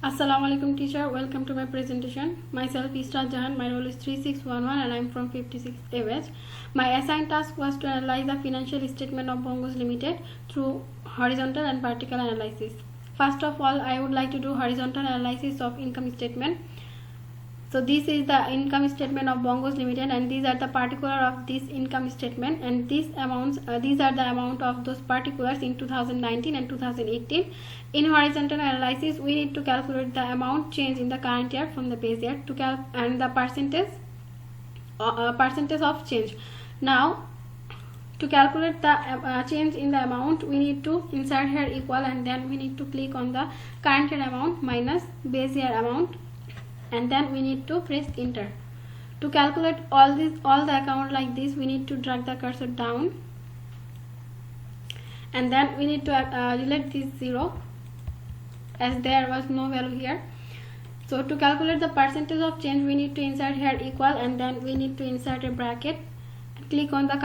Assalamualaikum teacher, welcome to my presentation. Myself Isra Jahan, my role is 3611 and I am from 56 AWH. My assigned task was to analyze the financial statement of Bongos Limited through horizontal and vertical analysis. First of all, I would like to do horizontal analysis of income statement. So this is the income statement of Bongos Limited and these are the particular of this income statement, and these are the amount of those particulars in 2019 and 2018. In horizontal analysis, we need to calculate the amount change in the current year from the base year and the percentage of change. Now to calculate the change in the amount, we need to insert here equal, and then we need to click on the current year amount minus base year amount, and then we need to press enter. To calculate all the account like this, we need to drag the cursor down, and then we need to delete this 0 as there was no value here. So to calculate the percentage of change, we need to insert here equal, and then we need to insert a bracket. Click on the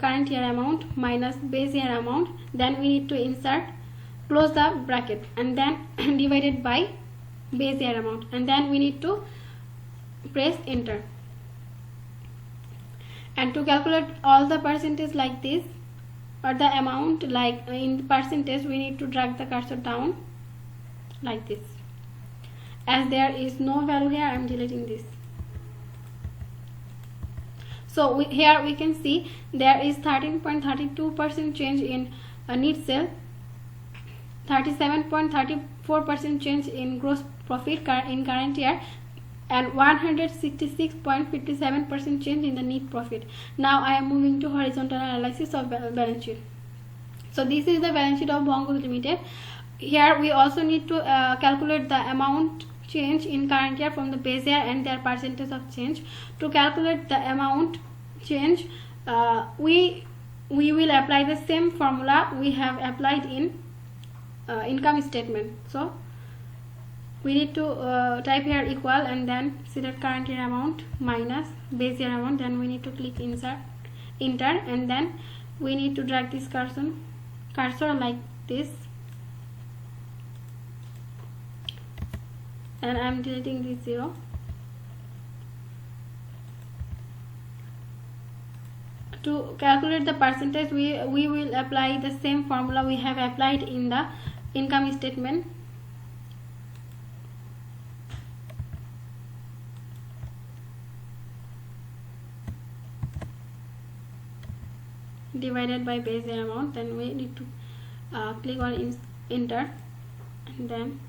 current year amount minus base year amount, then we need to insert, close the bracket, and then divided by base year amount, and then we need to press enter. And to calculate all the percentage like this, or the amount like in percentage, we need to drag the cursor down like this. As there is no value here, I am deleting this. So here we can see there is 13.32% change in net sale, 37.34% change in gross profit in current year, and 166.57% change in the net profit. Now I am moving to horizontal analysis of balance sheet. So this is the balance sheet of Bongos Limited. Here we also need to calculate the amount change in current year from the base year and their percentage of change. To calculate the amount change, we will apply the same formula we have applied in income statement. So we need to type here equal, and then select current year amount minus base year amount, then we need to click insert, enter, and then we need to drag this cursor like this, and I am deleting this 0. To calculate the percentage, we will apply the same formula we have applied in the income statement. Divided by base year amount, then we need to click on enter, and then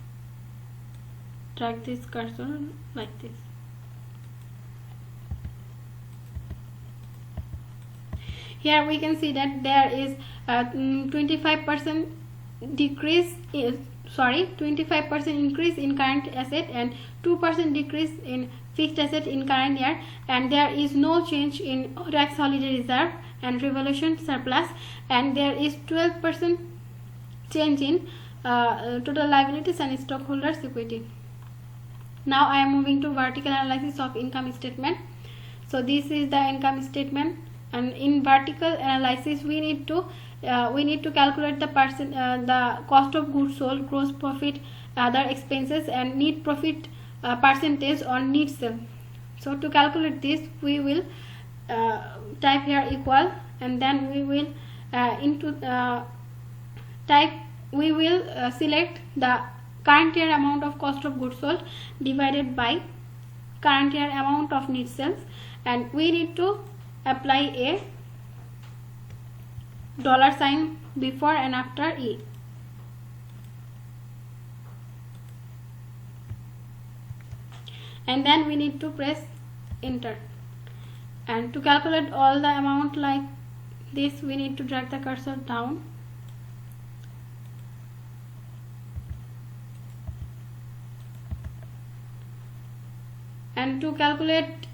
drag this cursor like this. Here we can see that there is 25% decrease, 25% increase in current asset and 2% decrease in fixed asset in current year, and there is no change in tax holiday reserve and revaluation surplus, and there is 12% change in total liabilities and stockholders equity. Now I am moving to vertical analysis of income statement. So this is the income statement, and in vertical analysis we need to calculate the cost of goods sold, gross profit, other expenses, and net profit percentage on net sale. So to calculate this, we will type here equal, and then we will select the current year amount of cost of goods sold divided by current year amount of net sales, and we need to apply a dollar sign before and after E. And then we need to press enter. And to calculate all the amount like this, we need to drag the cursor down, and to calculate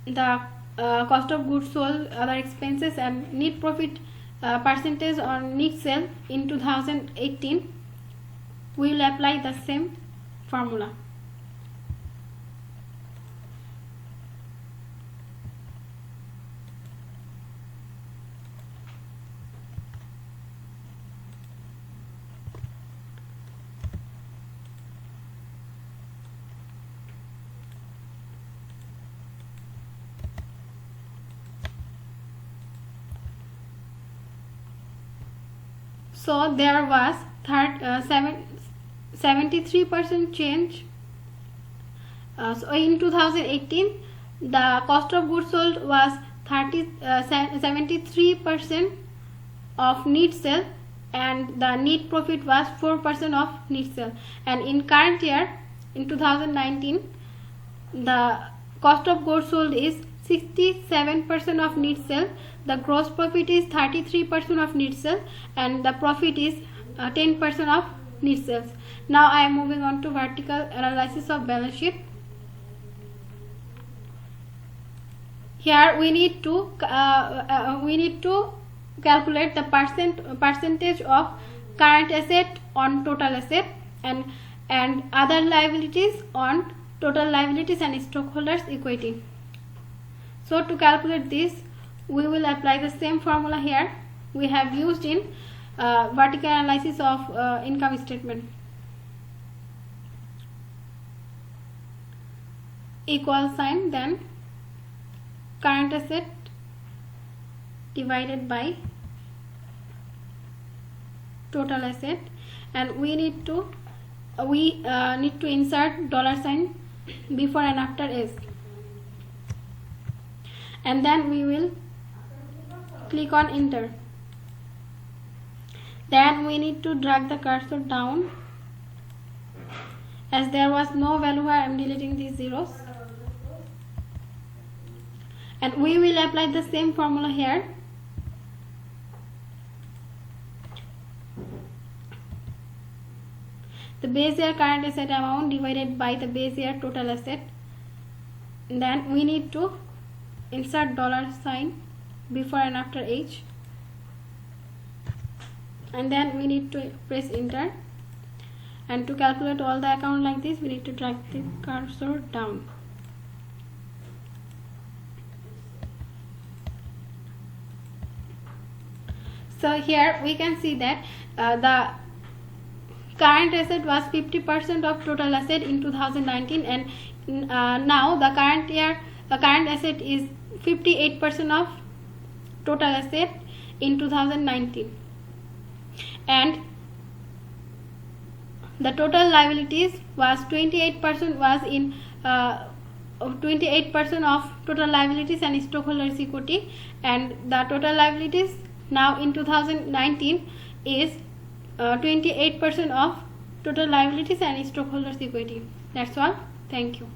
the cost of goods sold, other expenses, and net profit percentage on net sale in 2018, we will apply the same formula. So there was 73% change. So in 2018 the cost of goods sold was 73% of net sale, and the net profit was 4% of net sale. And in current year, in 2019, the cost of goods sold is 67% of net sale, the gross profit is 33% of net sale, and the profit is 10% of net sales. Now I am moving on to vertical analysis of balance sheet. Here we need to calculate the percentage of current asset on total asset and other liabilities on total liabilities and stockholders equity. So to calculate this, we will apply the same formula here we have used in vertical analysis of income statement. Equal sign, then current asset divided by total asset, and we need to insert dollar sign before and after S, and then we will click on enter. Then we need to drag the cursor down, as there was no value here I am deleting these zeros, and we will apply the same formula here. The base year current asset amount divided by the base year total asset. Then we need to insert dollar sign before and after H, and then we need to press enter. And to calculate all the account like this, we need to drag the cursor down. So here we can see that the current asset was 50% of total asset in 2019, and now the current asset is 58% of total asset in 2019, and the total liabilities was 28% of total liabilities and stockholders equity, and the total liabilities now in 2019 is 28% of total liabilities and stockholders equity. That's all. Thank you.